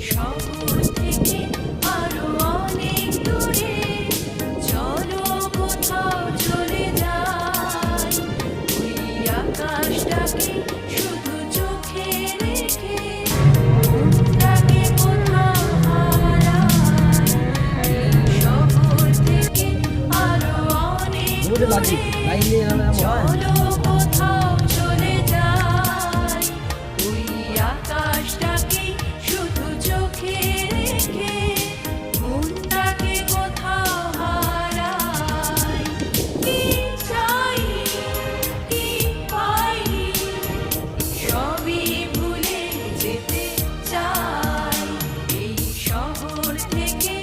শহর থেকে আরো অনেক দূরে চলো কোথাও চলে যাই ওই আকাশটাকে শুধু চোখে রেখে মনটাকে কোথাও হারাই এই শহর থেকে আরো অনেক দূরে চলো কোথাও চলে যাই ওই আকাশটাকে শুধু চোখে রেখে মনটাকে কোথাও হারাই কি চাই কি পাই সবই ভুলে যেতে চাই এই শহর থেকে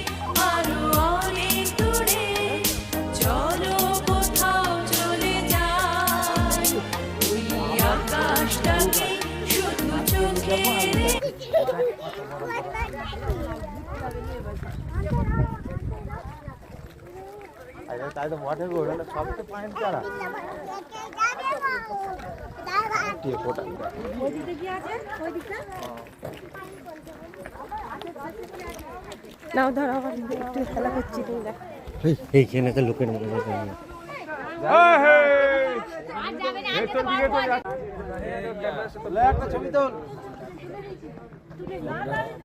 আরো অনেক দূরে চলো কোথাও চলে যাই ওই আকাশটাকে শুধু চোখে রেখে তাই তো ওয়াটার বোর্ড হলো সব তো পানির চারা নাও ধরো আবার একটু খেলা করছি তুমি দেখো এইখানে একটা লোকের মতো একটা ছবি তোল